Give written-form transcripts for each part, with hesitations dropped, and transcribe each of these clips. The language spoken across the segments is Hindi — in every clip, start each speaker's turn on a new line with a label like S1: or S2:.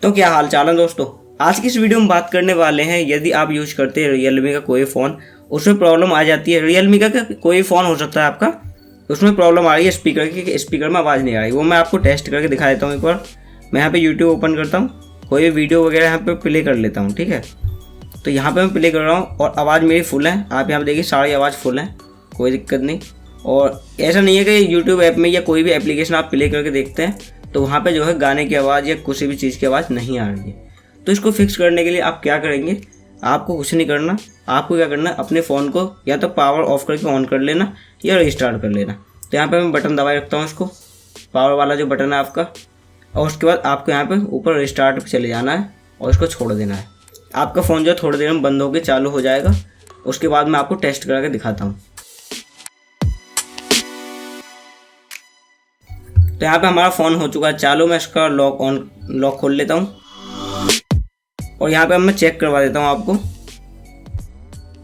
S1: तो क्या हाल चाल है दोस्तों। आज की इस वीडियो में बात करने वाले हैं, यदि आप यूज करते हैं रियलमी का कोई फ़ोन, उसमें प्रॉब्लम आ जाती है। रियलमी का कोई फ़ोन हो सकता है आपका, उसमें प्रॉब्लम आ रही है स्पीकर की, कि स्पीकर में आवाज़ नहीं आ रही। वो मैं आपको टेस्ट करके दिखा देता हूँ। एक बार मैं यहाँ पे यूट्यूब ओपन करता हूँ, कोई भी वीडियो वगैरह यहाँ पे प्ले कर लेता हूँ, ठीक है। तो यहाँ पे मैं प्ले कर रहा हूँ और आवाज़ मेरी फुल है। आप यहाँ पे देखिए सारी आवाज़ फुल है, कोई दिक्कत नहीं। और ऐसा नहीं है कि यूट्यूब ऐप में या कोई भी एप्लीकेशन आप प्ले करके देखते हैं तो वहाँ पे जो है गाने की आवाज़ या किसी भी चीज़ की आवाज़ नहीं आ रही है। तो इसको फिक्स करने के लिए आप क्या करेंगे, आपको कुछ नहीं करना। आपको क्या करना है, अपने फ़ोन को या तो पावर ऑफ करके ऑन कर लेना या रिस्टार्ट कर लेना। तो यहाँ पे मैं बटन दबाए रखता हूँ, इसको पावर वाला जो बटन है आपका, और उसके बाद आपको यहाँ पे ऊपर रिस्टार्ट पे चले जाना है और इसको छोड़ देना है। आपका फ़ोन जो थोड़ी देर में बंद होकर चालू हो जाएगा। उसके बाद मैं आपको टेस्ट करके दिखाता हूँ। तो यहाँ पे हमारा फ़ोन हो चुका है चालू। मैं इसका लॉक खोल लेता हूँ और यहाँ पे मैं चेक करवा देता हूँ आपको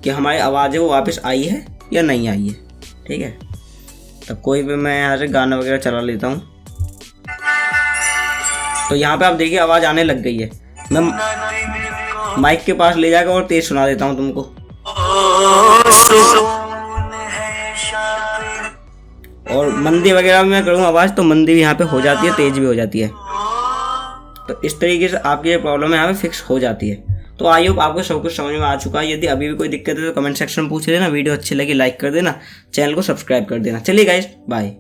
S1: कि हमारी आवाज़ है वो वापस आई है या नहीं आई है, ठीक है। तब कोई भी मैं यहाँ से गाना वगैरह चला लेता हूँ। तो यहाँ पे आप देखिए आवाज़ आने लग गई है। मैं माइक के पास ले जाकर और तेज़ सुना देता हूँ तुमको। और मंदी वगैरह में मैं करूँ आवाज़ तो मंदी भी यहाँ पे हो जाती है, तेज़ भी हो जाती है। तो इस तरीके से आपकी ये प्रॉब्लम यहाँ पे फिक्स हो जाती है। तो आई होप आपको सब कुछ समझ में आ चुका है। यदि अभी भी कोई दिक्कत है तो कमेंट सेक्शन में पूछ लेना। वीडियो अच्छी लगी लाइक कर देना, चैनल को सब्सक्राइब कर देना। चलिए गाइस, बाय।